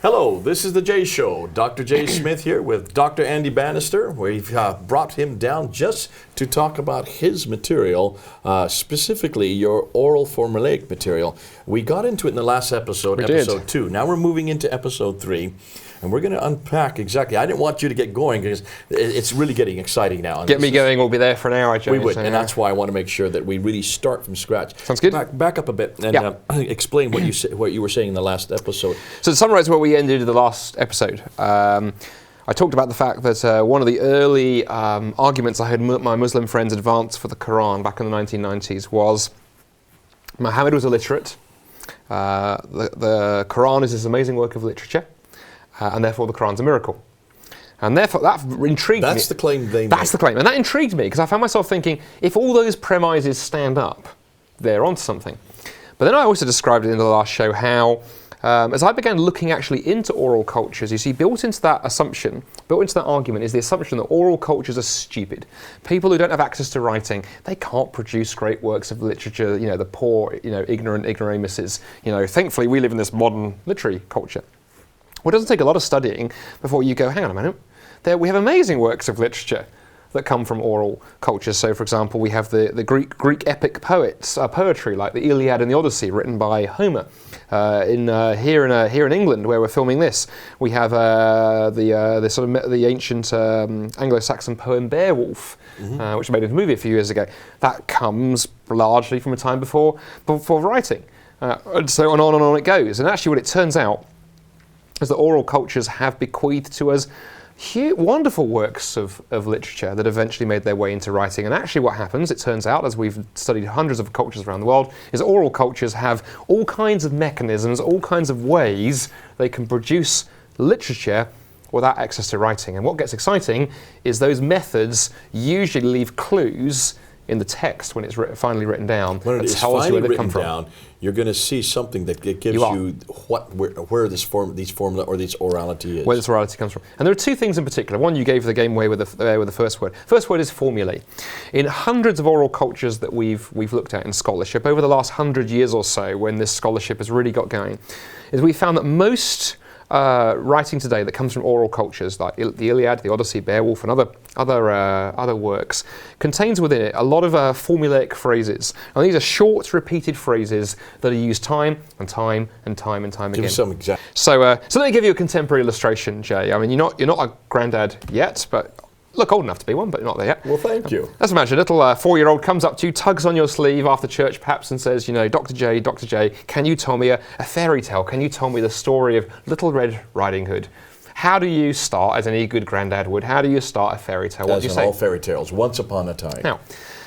Hello, this is the J Show. Dr. J. Smith here with Dr. Andy Bannister. We've brought him down just to talk about his material, specifically your oral formulaic material. We got into it in the last episode, episode 2. Now we're moving into episode 3. And we're going to unpack exactly. I didn't want you to get going because it's really getting exciting now. Get me going, we'll be there for an hour, Joe. We would, and that's why I want to make sure that we really start from scratch. Sounds good. Back up a bit and explain what you were saying in the last episode. So to summarize where we ended the last episode, I talked about the fact that one of the early arguments I heard my Muslim friends advance for the Quran back in the 1990s was Muhammad was illiterate. The Quran is this amazing work of literature. And therefore the Quran's a miracle. And therefore that intrigued me. That's the claim they make. That's the claim. And that intrigued me because I found myself thinking, if all those premises stand up, they're onto something. But then I also described it in the last show how, as I began looking actually into oral cultures, you see, built into that assumption, built into that argument is the assumption that oral cultures are stupid. People who don't have access to writing, they can't produce great works of literature, the poor, ignorant ignoramuses. Thankfully we live in this modern literary culture. Well, it doesn't take a lot of studying before you go, hang on a minute, we have amazing works of literature that come from oral cultures. So, for example, we have the Greek epic poetry, like the Iliad and the Odyssey, written by Homer. Here in England, where we're filming this, we have the ancient Anglo-Saxon poem Beowulf, which was made into a movie a few years ago. That comes largely from a time before writing, and so on it goes. And actually, what it turns out is that oral cultures have bequeathed to us wonderful works of literature that eventually made their way into writing. And actually what happens, it turns out, as we've studied hundreds of cultures around the world, is oral cultures have all kinds of mechanisms, all kinds of ways they can produce literature without access to writing. And what gets exciting is those methods usually leave clues in the text when it's finally written down. When it is finally written down, you're going to see something that gives you where these formula or this orality is. Where this orality comes from. And there are two things in particular. One, you gave the game away with the first word. First word is formulae. In hundreds of oral cultures that we've looked at in scholarship over the last 100 years or so, when this scholarship has really got going, is we found that most writing today that comes from oral cultures like the Iliad, the Odyssey, Beowulf, and other works contains within it a lot of formulaic phrases. And these are short, repeated phrases that are used time and time again. Give some examples. So let me give you a contemporary illustration, Jay. I mean, you're not a granddad yet, but look old enough to be one, but you're not there yet. Well, thank you. Let's imagine a little 4-year-old comes up to you, tugs on your sleeve after church perhaps and says, Dr. J, can you tell me a fairy tale? Can you tell me the story of Little Red Riding Hood? How do you start, as any good granddad would, how do you start a fairy tale? What do you say? All fairy tales, once upon a time. Now,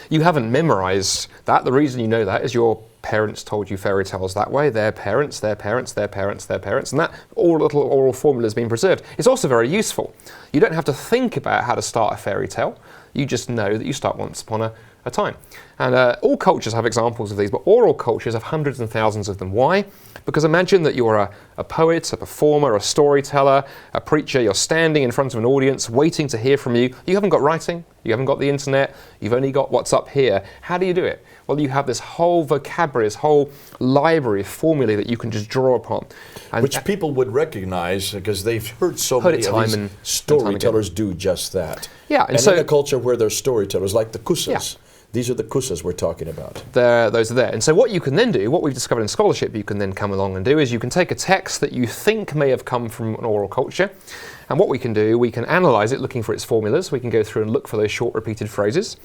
you haven't memorized that. The reason you know that is your parents told you fairy tales that way, their parents, and that all little oral formula has been preserved. It's also very useful. You don't have to think about how to start a fairy tale. You just know that you start once upon a time. And all cultures have examples of these, but oral cultures have hundreds and thousands of them. Why? Because imagine that you're a poet, a performer, a storyteller, a preacher. You're standing in front of an audience waiting to hear from you. You haven't got writing. You haven't got the internet. You've only got what's up here. How do you do it? Well, you have this whole vocabulary, this whole library of formulae that you can just draw upon. And which people would recognize because they've heard so many of these storytellers do just that. Yeah, and so in a culture where there's storytellers, like the kusas, these are the kusas we're talking about. Those are there. And so what you can then do, what we've discovered in scholarship, you can then come along and do is you can take a text that you think may have come from an oral culture, and what we can do, we can analyse it looking for its formulas. We can go through and look for those short repeated phrases.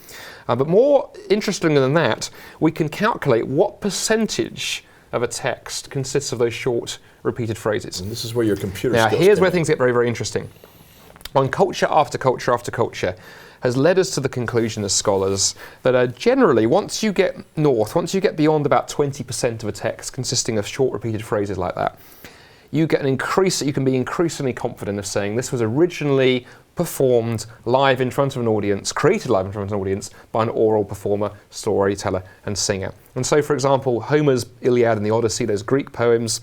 But more interestingly than that, we can calculate what percentage of a text consists of those short repeated phrases. And this is where your computer Now, skills here's where things get very, very interesting. On culture after culture after culture has led us to the conclusion as scholars that generally, once you get beyond about 20% of a text consisting of short repeated phrases like that, you can be increasingly confident of saying this was originally performed live in front of an audience, created live in front of an audience by an oral performer, storyteller, and singer. And so, for example, Homer's Iliad and the Odyssey, those Greek poems,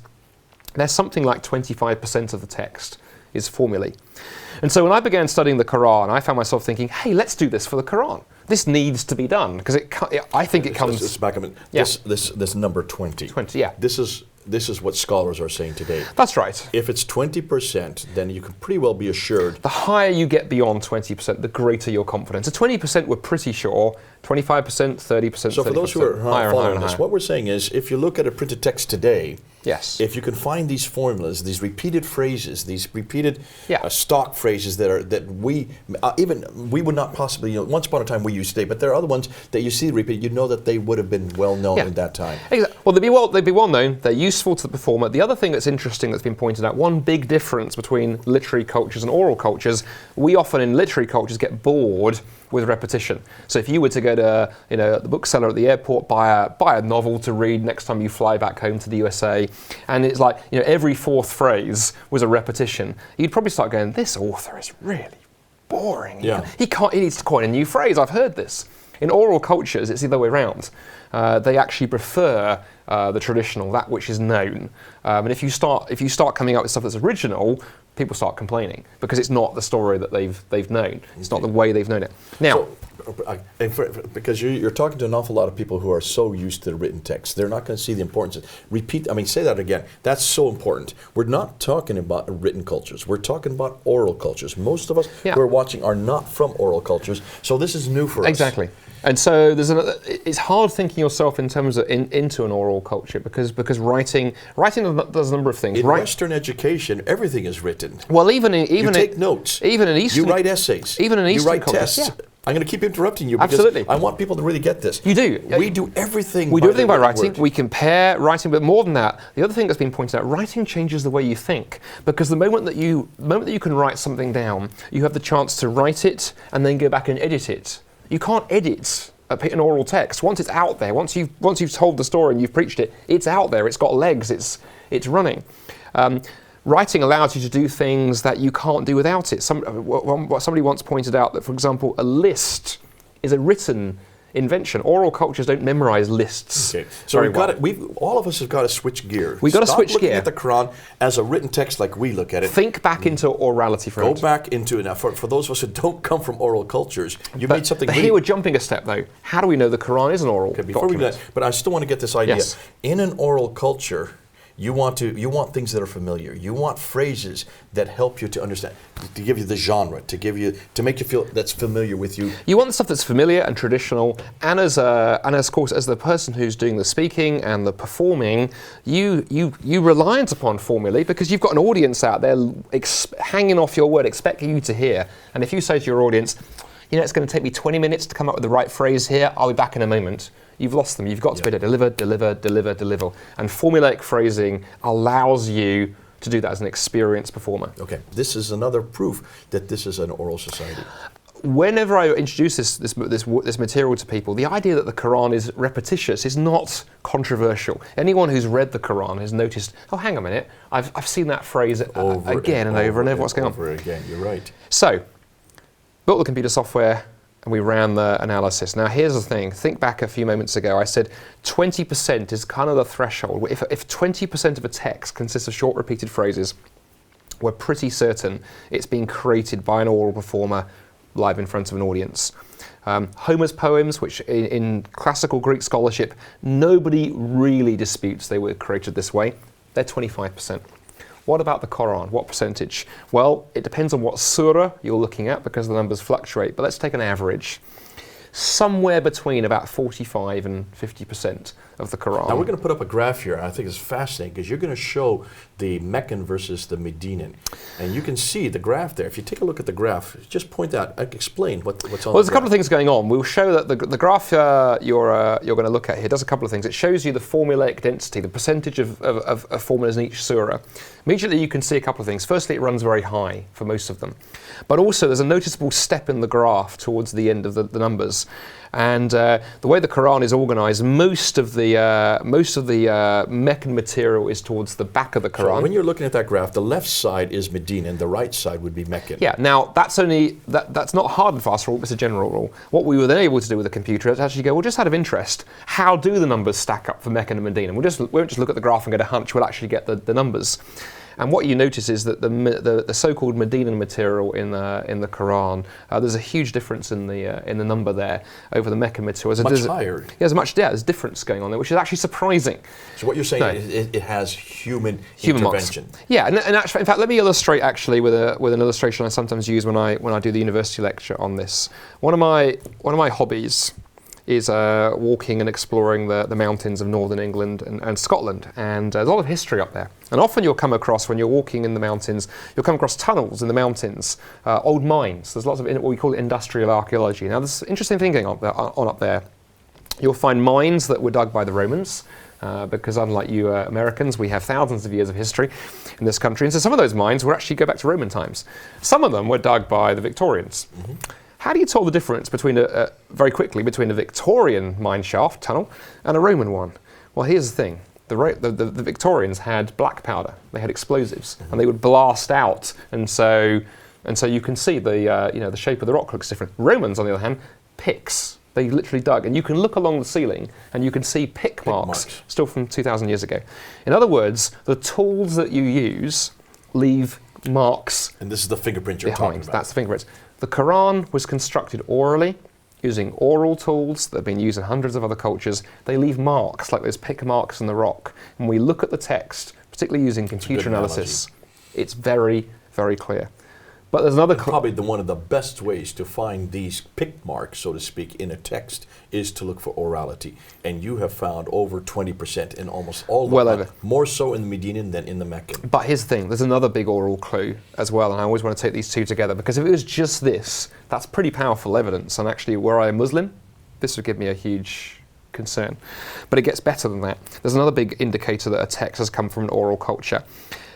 there's something like 25% of the text is formulae. And so when I began studying the Quran, I found myself thinking, hey, let's do this for the Quran. This needs to be done, because I think it comes... This number 20. 20, yeah. This is this is what scholars are saying today. That's right. If it's 20%, then you can pretty well be assured. The higher you get beyond 20%, the greater your confidence. At 20%, we're pretty sure. 25%, 30%, So for those who are higher following and this, higher. what we're saying is, if you look at a printed text today, Yes. if you can find these formulas, these repeated phrases, these repeated Yeah. stock phrases that we would not possibly, once upon a time we used today, but there are other ones that you see repeated, you know that they would have been well known Yeah. at that time. Exactly. Well, they'd be well known. They're useful to the performer. The other thing that's interesting that's been pointed out, one big difference between literary cultures and oral cultures, we often in literary cultures get bored with repetition. So if you were to go to the bookseller at the airport, buy a novel to read next time you fly back home to the USA, and it's like every fourth phrase was a repetition, you'd probably start going, this author is really boring. Yeah. He needs to coin a new phrase. I've heard this. In oral cultures, it's the other way around. They actually prefer the traditional, that which is known. And if you start coming up with stuff that's original, people start complaining because it's not the story that they've known. It's not the way they've known it. Now, because you're talking to an awful lot of people who are so used to the written text, they're not going to see the importance of say that again. That's so important. We're not talking about written cultures. We're talking about oral cultures. Most of us who are watching are not from oral cultures, so this is new for us. Exactly. And so it's hard thinking yourself in terms of into an oral culture because writing does a number of things. In Western education, everything is written. Well, you take notes. Even in Eastern, you write essays. Even in Eastern you write cultures, tests. I'm going to keep interrupting you because Absolutely. I want people to really get this. You do. We do everything. We do everything by writing. Word. We compare writing, but more than that, the other thing that's been pointed out, writing changes the way you think. Because the moment that you can write something down, you have the chance to write it and then go back and edit it. You can't edit an oral text. Once it's out there, once you've told the story and you've preached it, it's out there. It's got legs. It's running. Writing allows you to do things that you can't do without it. Somebody once pointed out that, for example, a list is a written invention. Oral cultures don't memorize lists. Okay. So very all of us have got to switch gear. We've got to switch Stop looking gear. at the Quran as a written text like we look at it. Think back into orality for a Go minute. back into it. Now, for those of us who don't come from oral cultures, you made something But really... here we're jumping a step, though. How do we know the Quran is an oral Before we do document? that, but I still want to get this idea. Yes. In an oral culture, you want things that are familiar. You want phrases that help you to understand, to give you the genre, to make you feel that's familiar with you. You want stuff that's familiar and traditional, and as of course as the person who's doing the speaking and the performing, you reliant upon formulae because you've got an audience out there hanging off your word, expecting you to hear. And if you say to your audience, it's going to take me 20 minutes to come up with the right phrase here, I'll be back in a moment. You've lost them. You've got to be able to deliver. And formulaic phrasing allows you to do that as an experienced performer. Okay, this is another proof that this is an oral society. Whenever I introduce this material to people, the idea that the Quran is repetitious is not controversial. Anyone who's read the Quran has noticed, oh, hang on a minute, I've seen that phrase again and over and over. What's going on? Over again, you're right. So, built the computer software and we ran the analysis. Now here's the thing, think back a few moments ago, I said 20% is kind of the threshold. If 20% of a text consists of short repeated phrases, we're pretty certain it's been created by an oral performer live in front of an audience. Homer's poems, which in classical Greek scholarship, nobody really disputes they were created this way, they're 25%. What about the Quran? What percentage? Well, it depends on what surah you're looking at because the numbers fluctuate, but let's take an average. Somewhere between about 45 and 50% of the Quran. Now we're going to put up a graph here, and I think it's fascinating because you're going to show the Meccan versus the Medinan. And you can see the graph there. If you take a look at the graph, just point out, explain what's on the graph. Well, there's a couple of things going on. We'll show that the graph you're going to look at here does a couple of things. It shows you the formulaic density, the percentage of formulas in each surah. Immediately you can see a couple of things. Firstly, it runs very high for most of them. But also there's a noticeable step in the graph towards the end of the numbers. And the way the Quran is organized, most of the Meccan material is towards the back of the Quran. So when you're looking at that graph, the left side is Medina and the right side would be Meccan. Yeah, now that's not hard and fast rule, it's a general rule. What we were then able to do with the computer is actually go, well, just out of interest, how do the numbers stack up for Mecca and Medina? We won't just look at the graph and get a hunch, we'll actually get the numbers. And what you notice is that the so-called Medina material in the Quran, there's a huge difference in the number there over the Meccan material. Much higher. Yeah, there's difference going on there, which is actually surprising. So what you're saying is it has human intervention. Marks. Yeah, and actually, in fact, let me illustrate actually with an illustration I sometimes use when I do the university lecture on this. One of my hobbies is walking and exploring the mountains of northern England and Scotland, and there's a lot of history up there. And often you'll come across, when you're walking in the mountains, you'll come across tunnels in the mountains, old mines. There's lots of what we call industrial archaeology. Now there's interesting thing going on up there. You'll find mines that were dug by the Romans, because unlike you Americans, we have thousands of years of history in this country, and so some of those mines will actually go back to Roman times. Some of them were dug by the Victorians. Mm-hmm. How do you tell the difference very quickly between a Victorian mine shaft tunnel and a Roman one? Well, here's the thing. The Victorians had black powder. They had explosives, and they would blast out, and so you can see the shape of the rock looks different. Romans, on the other hand, picks. They literally dug, and you can look along the ceiling, and you can see pick marks still from 2,000 years ago. In other words, the tools that you use leave marks. And this is the fingerprint you're behind. talking about. That's the fingerprints. The Quran was constructed orally, using oral tools that have been used in hundreds of other cultures. They leave marks, like those pick marks in the rock. When we look at the text, particularly using computer analysis, it's very, very clear. But there's another... Probably one of the best ways to find these pick marks, so to speak, in a text is to look for orality. And you have found over 20% in almost all well of them. Over. More so in the Medinan than in the Meccan. But here's the thing, there's another big oral clue as well, and I always want to take these two together, because if it was just this, that's pretty powerful evidence. And actually, were I a Muslim, this would give me a huge concern. But it gets better than that. There's another big indicator that a text has come from an oral culture.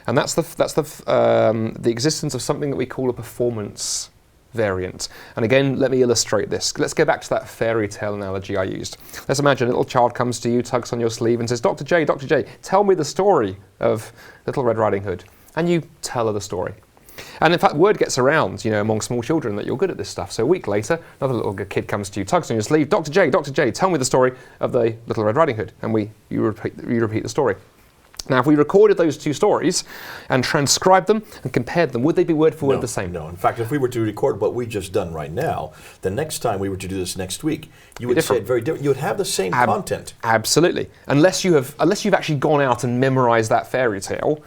And that's the existence of something that we call a performance variant. And again, let me illustrate this. Let's go back to that fairy tale analogy I used. Let's imagine a little child comes to you, tugs on your sleeve and says, Dr. J, tell me the story of Little Red Riding Hood. And you tell her the story. And in fact, word gets around, among small children that you're good at this stuff. So a week later, another little kid comes to you, tugs on your sleeve, Dr. J, tell me the story of the Little Red Riding Hood. And you repeat the story. Now, if we recorded those two stories and transcribed them and compared them, would they be word for word the same? No. In fact, if we were to record what we just done right now, the next time we were to do this next week, you would say it very different. You would have the same content. Absolutely. Unless you've actually gone out and memorized that fairy tale,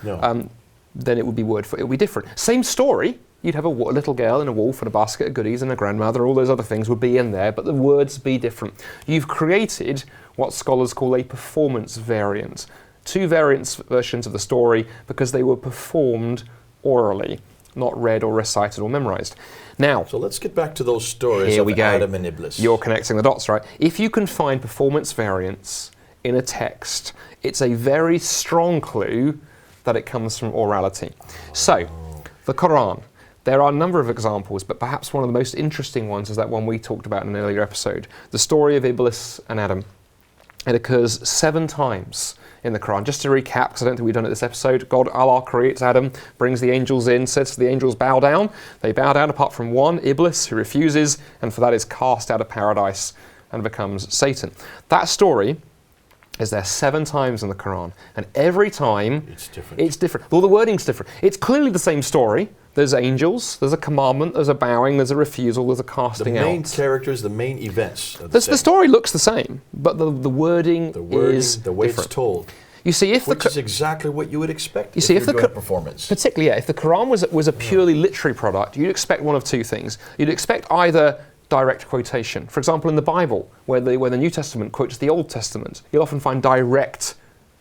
then it would be different. Same story. You'd have a little girl and a wolf and a basket of goodies and a grandmother, all those other things would be in there, but the words be different. You've created what scholars call a performance variant. Two versions of the story because they were performed orally, not read or recited or memorized. Now, so let's get back to those stories of Adam and Iblis. You're connecting the dots, right? If you can find performance variants in a text, it's a very strong clue that it comes from orality. So, the Quran. There are a number of examples, but perhaps one of the most interesting ones is that one we talked about in an earlier episode, the story of Iblis and Adam. It occurs 7 times in the Quran. Just to recap, because I don't think we've done it this episode, Allah creates Adam, brings the angels in, says to the angels, bow down. They bow down apart from one, Iblis, who refuses, and for that is cast out of paradise and becomes Satan. That story is there 7 times in the Quran, and every time it's different. Well, the wording's different. It's clearly the same story. There's angels, there's a commandment, there's a bowing, there's a refusal, there's a casting out. The main characters, the main events. The story looks the same, but the wording is the way different. It's told. You see, which is exactly what you would expect. You see, if the performance, particularly, if the Quran was a purely literary product, you'd expect one of two things. You'd expect either direct quotation. For example, in the Bible, where the New Testament quotes the Old Testament, you'll often find direct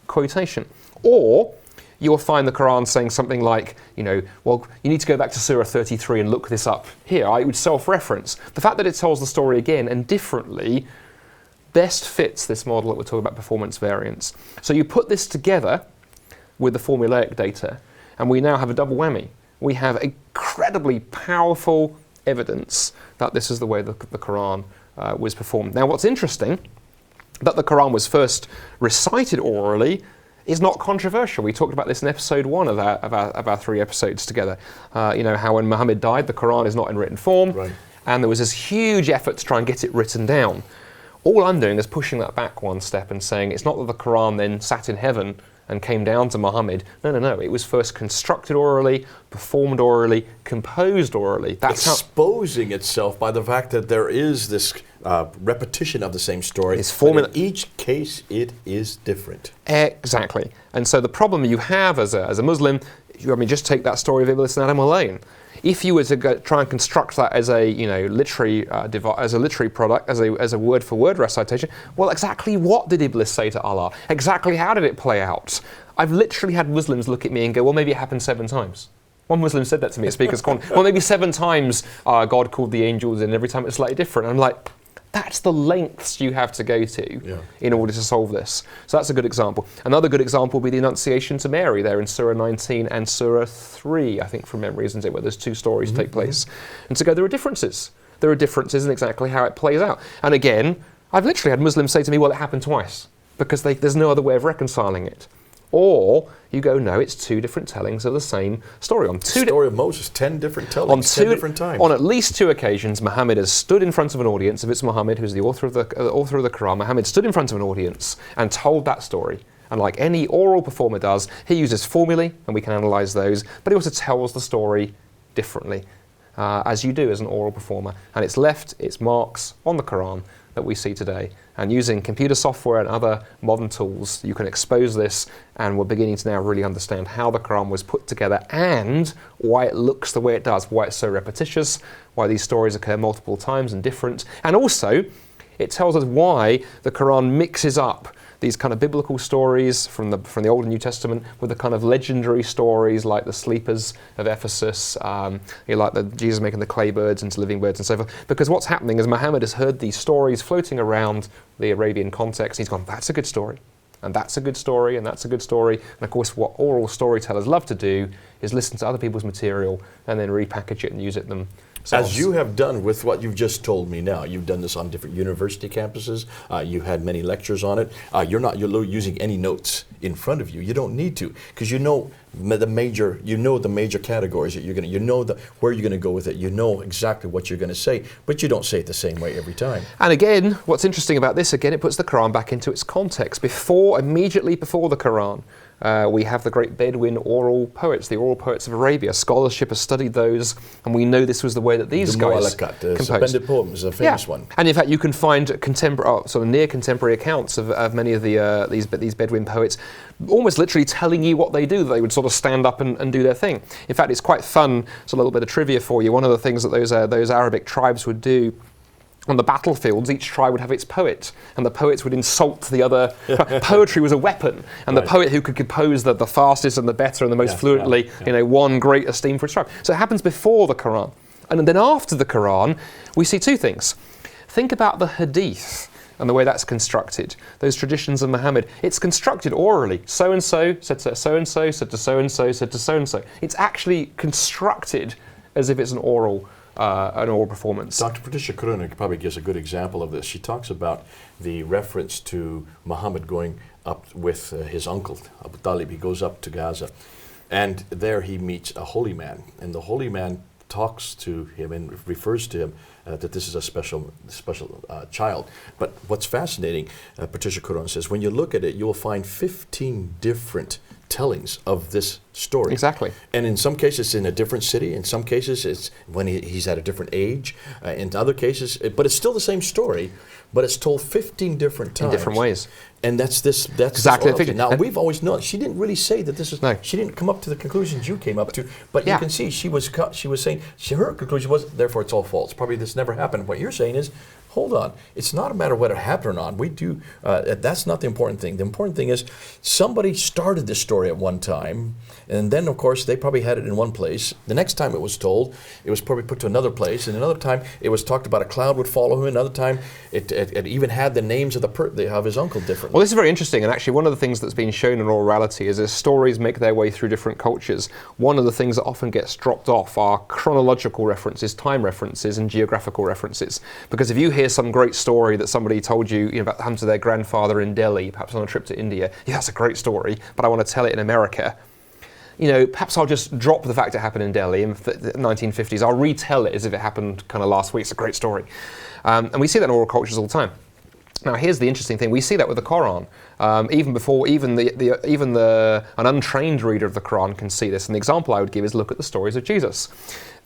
quotation, or you'll find the Quran saying something like, well, you need to go back to Surah 33 and look this up here. I would self-reference. The fact that it tells the story again and differently best fits this model that we're talking about, performance variance. So you put this together with the formulaic data, and we now have a double whammy. We have incredibly powerful evidence that this is the way the Quran was performed. Now, what's interesting, that the Quran was first recited orally, is not controversial. We talked about this in episode 1 of our 3 episodes together. How when Muhammad died, the Quran is not in written form, right. And there was this huge effort to try and get it written down. All I'm doing is pushing that back one step and saying it's not that the Quran then sat in heaven and came down to Muhammad. No. It was first constructed orally, performed orally, composed orally. That's exposing itself by the fact that there is this repetition of the same story. It's formula. In each case, it is different. Exactly. And so the problem you have as a Muslim, just take that story of Iblis and Adam alone. If you were to try and construct that as a literary product, as a word for word recitation, well, exactly what did Iblis say to Allah? Exactly how did it play out? I've literally had Muslims look at me and go, well, maybe it happened 7 times. One Muslim said that to me at Speaker's Corner. Well, maybe 7 times God called the angels in, every time it's slightly different. And I'm like, that's the lengths you have to go to in order to solve this. So that's a good example. Another good example would be the Annunciation to Mary there in Surah 19 and Surah 3, I think from memory, isn't it, where there's 2 stories take place. And so there are differences. There are differences in exactly how it plays out. And again, I've literally had Muslims say to me, well, it happened twice, because there's no other way of reconciling it. Or you go, no, it's 2 different tellings of the same story. On the story of Moses, 10 different tellings, 10 different times. On at least 2 occasions, Muhammad has stood in front of an audience. If it's Muhammad, who's the author of the Quran, Muhammad stood in front of an audience and told that story. And like any oral performer does, he uses formulae, and we can analyse those, but he also tells the story differently, as you do as an oral performer. And it's left its marks on the Quran that we see today. And using computer software and other modern tools, you can expose this, and we're beginning to now really understand how the Quran was put together and why it looks the way it does, why it's so repetitious, why these stories occur multiple times and different. And also, it tells us why the Quran mixes up these kind of biblical stories from the Old and New Testament with the kind of legendary stories like the sleepers of Ephesus, like the Jesus making the clay birds into living birds and so forth. Because what's happening is Muhammad has heard these stories floating around the Arabian context. He's gone, that's a good story, and that's a good story, and that's a good story. And of course, what oral storytellers love to do is listen to other people's material and then repackage it and use it themselves. As you have done with what you've just told me now. You've done this on different university campuses. You've had many lectures on it. You're using any notes in front of you. You don't need to, because you know the major categories that you're going to, where you're going to go with it. You know exactly what you're going to say, but you don't say it the same way every time. And again, what's interesting about this, it puts the Quran back into its context. Immediately before the Quran, we have the great Bedouin oral poets, the oral poets of Arabia. Scholarship has studied those, and we know this was the way that these guys composed. Suspended poems, a famous one. And in fact, you can find near contemporary accounts of many of these Bedouin poets, almost literally telling you what they do. They would sort of stand up and do their thing. In fact, it's quite fun. It's a little bit of trivia for you. One of the things that those Arabic tribes would do on the battlefields, each tribe would have its poet, and the poets would insult the other. Poetry was a weapon, and the poet who could compose the fastest and the better and the most fluently, won great esteem for his tribe. So it happens before the Quran. And then after the Quran, we see 2 things. Think about the Hadith and the way that's constructed, those traditions of Muhammad. It's constructed orally. So-and-so said to so-and-so, said to so-and-so, said to so-and-so. It's actually constructed as if it's an oral performance. Dr. Patricia Corona probably gives a good example of this. She talks about the reference to Muhammad going up with his uncle, Abu Talib. He goes up to Gaza, and there he meets a holy man, and the holy man talks to him and refers to him that this is a special child. But what's fascinating, Patricia Corona says, when you look at it, you will find 15 different tellings of this story. Exactly. And in some cases in a different city, in some cases it's when he's at a different age, in other cases, but it's still the same story, but it's told 15 different times. In different ways. And that's exactly the fiction. Now, we've always known, she didn't really say that this is, she didn't come up to the conclusions you came up to, but you can see she was saying, her conclusion was, therefore it's all false. Probably this never happened. What you're saying is, hold on, it's not a matter of whether it happened or not. We do, that's not the important thing. The important thing is somebody started this story at one time, and then of course they probably had it in one place. The next time it was told, it was probably put to another place, and another time it was talked about a cloud would follow him, another time it even had the names of his uncle differently. Well, this is very interesting, and actually one of the things that's been shown in orality is as stories make their way through different cultures, one of the things that often gets dropped off are chronological references, time references, and geographical references. Because if you hear some great story that somebody told you, about what happened to their grandfather in Delhi, perhaps on a trip to India, that's a great story, but I want to tell it in America. Perhaps I'll just drop the fact it happened in Delhi in the 1950s. I'll retell it as if it happened kind of last week. It's a great story. And we see that in oral cultures all the time. Now, here's the interesting thing. We see that with the Quran. Even an untrained reader of the Quran can see this. And the example I would give is look at the stories of Jesus.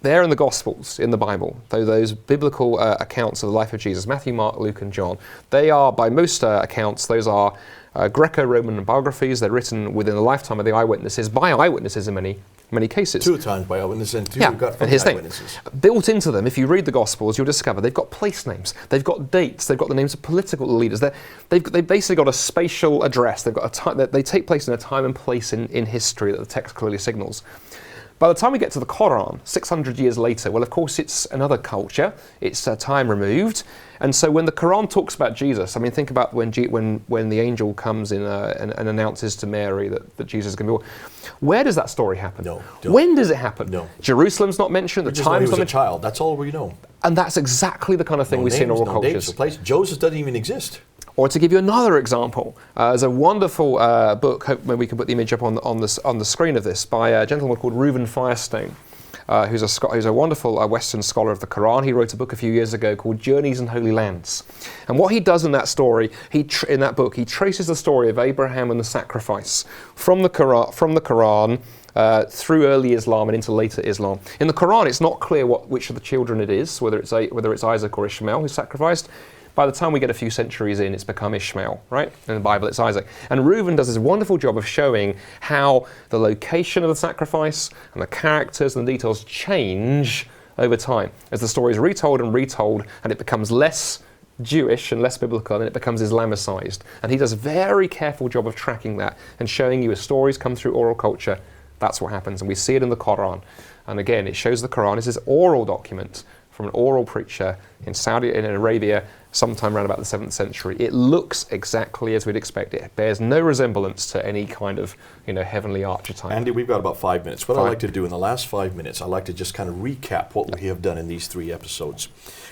They're in the Gospels, in the Bible, though those biblical accounts of the life of Jesus, Matthew, Mark, Luke, and John, they are, by most accounts, those are Greco-Roman biographies. They're written within the lifetime of the eyewitnesses, by eyewitnesses in many cases. 2 times by eyewitnesses and 2 got from eyewitnesses. Built into them, if you read the Gospels, you'll discover they've got place names, they've got dates, they've got the names of political leaders. They've basically got a spatial address. They've got a time that they take place in a time and place in history that the text clearly signals. By the time we get to the Quran, 600 years later, well, of course, it's another culture. It's time removed. And so when the Quran talks about Jesus, I mean, think about when the angel comes in and announces to Mary that Jesus is going to be born. Where does that story happen? No. When does it happen? No. Jerusalem's not mentioned. The time's not mentioned. A child. That's all we know. And that's exactly the kind of thing we see in oral cultures. Names, place. Joseph doesn't even exist. Or to give you another example, there's a wonderful book, maybe we can put the image up on the screen of this, by a gentleman called Reuben Firestone, who's a wonderful Western scholar of the Quran. He wrote a book a few years ago called Journeys in Holy Lands. And what he does in that story, in that book, he traces the story of Abraham and the sacrifice from the Quran through early Islam and into later Islam. In the Quran, it's not clear which of the children it is, whether it's Isaac or Ishmael who's sacrificed. By the time we get a few centuries in, it's become Ishmael, right? In the Bible, it's Isaac. And Reuben does this wonderful job of showing how the location of the sacrifice and the characters and the details change over time as the story is retold, and it becomes less Jewish and less biblical, and it becomes Islamicized. And he does a very careful job of tracking that and showing you as stories come through oral culture, that's what happens. And we see it in the Quran. And again, it shows the Quran is this oral document from an oral preacher in Arabia, sometime around about the 7th century. It looks exactly as we'd expect it. It bears no resemblance to any kind of, heavenly archetype. Andy, we've got about 5 minutes. What I'd like to do in the last 5 minutes, I'd like to just kind of recap what we have done in these 3 episodes.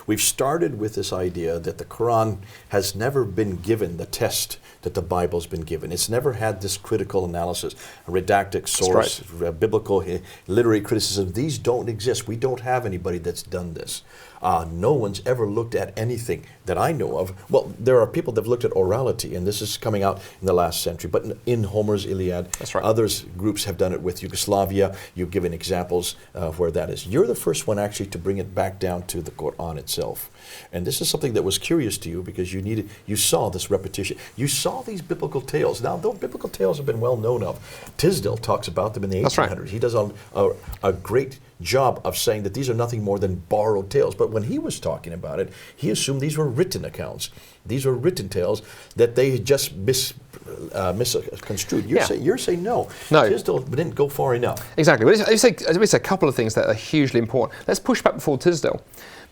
We've started with this idea that the Quran has never been given the test that the Bible's been given. It's never had this critical analysis, a redacted source, biblical, literary criticism. These don't exist. We don't have anybody that's done this. No one's ever looked at anything that I know of. Well, there are people that have looked at orality, and this is coming out in the last century, but in Homer's Iliad, others groups have done it with Yugoslavia. You've given examples of where that is. You're the first one actually to bring it back down to the Quran itself. And this is something that was curious to you because you saw this repetition. You saw these biblical tales. Now, those biblical tales have been well known of. Tisdale talks about them in the 1800s. He does a great job of saying that these are nothing more than borrowed tales. But when he was talking about it, he assumed these were written accounts. These were written tales that they just misconstrued. You're saying no. Tisdale didn't go far enough. Exactly. Let me say a couple of things that are hugely important. Let's push back before Tisdale.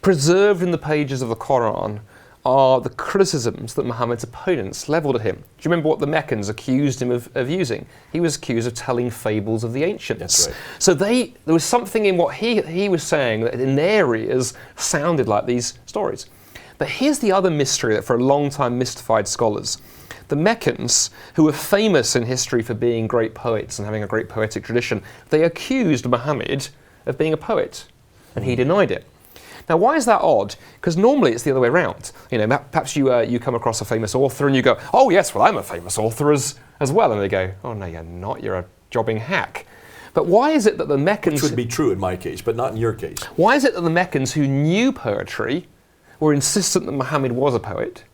Preserved in the pages of the Quran are the criticisms that Muhammad's opponents levelled at him. Do you remember what the Meccans accused him of using? He was accused of telling fables of the ancients. That's right. So there was something in what he was saying that in their ears sounded like these stories. But here's the other mystery that for a long time mystified scholars. The Meccans, who were famous in history for being great poets and having a great poetic tradition, they accused Muhammad of being a poet, and he denied it. Now, why is that odd? Because normally it's the other way around. Perhaps you come across a famous author and you go, oh yes, well I'm a famous author as well. And they go, oh no, you're not, you're a jobbing hack. But why is it that the Meccans... Which would be true in my case, but not in your case. Why is it that the Meccans who knew poetry were insistent that Muhammad was a poet,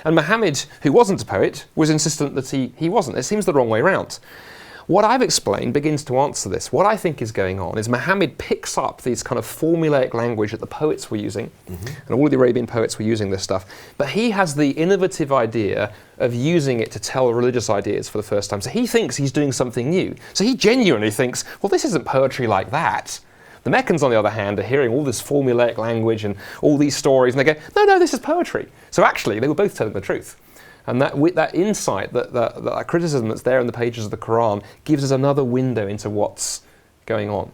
and Muhammad, who wasn't a poet, was insistent that he wasn't? It seems the wrong way around. What I've explained begins to answer this. What I think is going on is Muhammad picks up these kind of formulaic language that the poets were using, and all of the Arabian poets were using this stuff, but he has the innovative idea of using it to tell religious ideas for the first time. So he thinks he's doing something new. So he genuinely thinks, well, this isn't poetry like that. The Meccans, on the other hand, are hearing all this formulaic language and all these stories, and they go, no, this is poetry. So actually, they were both telling the truth. And that insight, that criticism that's there in the pages of the Quran gives us another window into what's going on.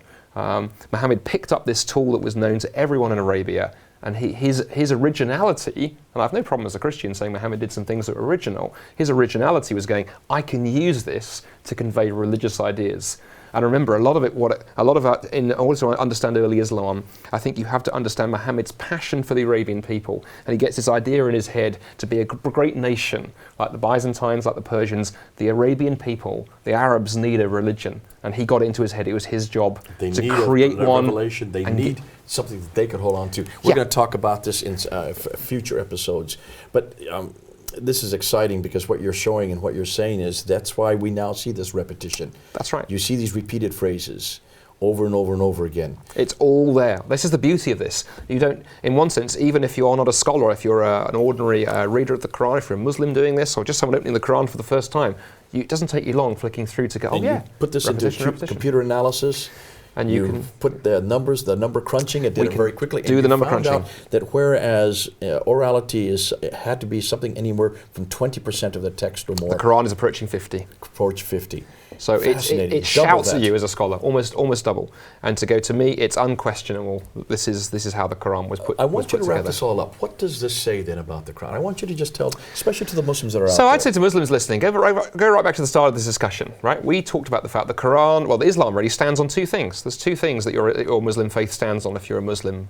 Muhammad picked up this tool that was known to everyone in Arabia, and his originality, and and I have no problem as a Christian saying Muhammad did some things that were original. His originality was going, I can use this to convey religious ideas. And remember, in order to understand early Islam, I think you have to understand Muhammad's passion for the Arabian people. And he gets this idea in his head to be a great nation, like the Byzantines, like the Persians. The Arabian people, the Arabs, need a religion. And he got into his head, it was his job to create one. Revelation. They need something that they could hold on to. We're going to talk about this in future episodes. But this is exciting because what you're showing and what you're saying is that's why we now see this repetition. That's right. You see these repeated phrases over and over and over again. It's all there. This is the beauty of this. You don't, in one sense, even if you are not a scholar, if you're an ordinary reader of the Quran, if you're a Muslim doing this, or just someone opening the Quran for the first time, it doesn't take you long flicking through to go, you put this into computer analysis. And you can put the numbers, the number crunching. It did it very quickly. Do the number crunching. Out that whereas orality had to be something anywhere from 20% of the text or more. The Quran is approaching 50. Approach 50. So it shouts at you as a scholar, almost double. And to me, it's unquestionable. This is how the Quran was put. I want you to wrap this all up. What does this say then about the Quran? I want you to just tell, especially to the Muslims that are out there. So I'd say to Muslims listening, go right back to the start of this discussion. Right? We talked about the fact the Quran, Islam really stands on two things. There's two things that your Muslim faith stands on if you're a Muslim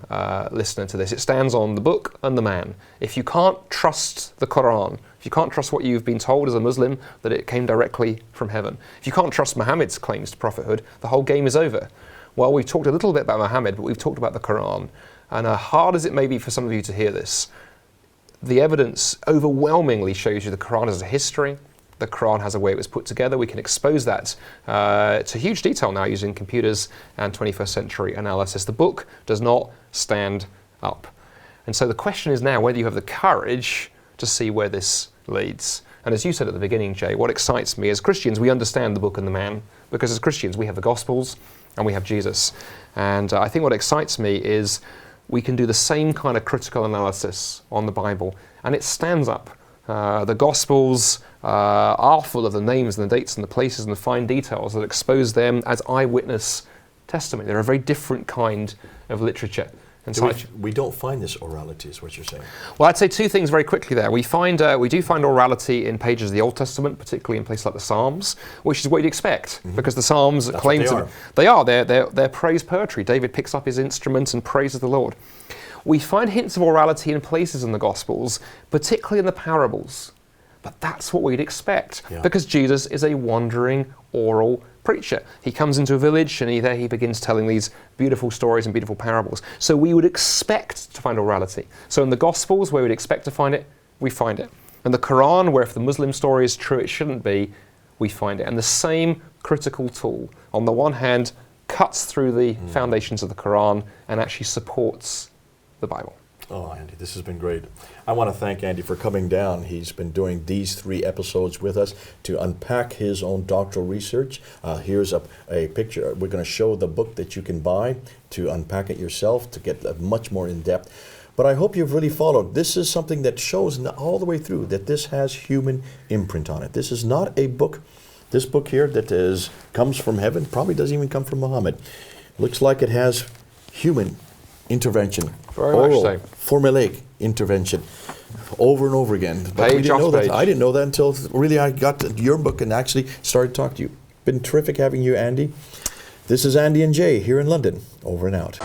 listener to this. It stands on the book and the man. If you can't trust the Quran, if you can't trust what you've been told as a Muslim, that it came directly from heaven, if you can't trust Muhammad's claims to prophethood, the whole game is over. Well, we've talked a little bit about Muhammad, but we've talked about the Quran. And hard as it may be for some of you to hear this, the evidence overwhelmingly shows you the Quran has a history. The Quran has a way it was put together. We can expose that to huge detail now using computers and 21st century analysis. The book does not stand up. And so the question is now whether you have the courage to see where this leads. And as you said at the beginning, Jay, what excites me, as Christians, we understand the book and the man, because as Christians, we have the Gospels and we have Jesus. And I think what excites me is we can do the same kind of critical analysis on the Bible, and it stands up. The Gospels are full of the names and the dates and the places and the fine details that expose them as eyewitness testimony. They're a very different kind of literature. And so we don't find this orality, is what you're saying. Well, I'd say two things very quickly there. We do find orality in pages of the Old Testament, particularly in places like the Psalms, which is what you'd expect, because the Psalms claim they're praise poetry. David picks up his instrument and praises the Lord. We find hints of orality in places in the Gospels, particularly in the parables. But that's what we'd expect, because Jesus is a wandering oral preacher. He comes into a village and he begins telling these beautiful stories and beautiful parables. So we would expect to find orality. So in the Gospels, where we'd expect to find it, we find it. In the Quran, where if the Muslim story is true, it shouldn't be, we find it. And the same critical tool, on the one hand, cuts through the foundations of the Quran and actually supports the Bible. Oh, Andy, this has been great. I want to thank Andy for coming down. He's been doing these 3 episodes with us to unpack his own doctoral research. Here's a picture. We're going to show the book that you can buy to unpack it yourself, to get much more in depth. But I hope you've really followed. This is something that shows all the way through that this has human imprint on it. This is not a book. This book here that comes from heaven probably doesn't even come from Muhammad. Looks like it has human intervention. Very much so. Formulaic intervention over and over again. But we didn't know that. I didn't know that until really I got to your book and actually started talking to you. Been terrific having you, Andy. This is Andy and Jay here in London. Over and out.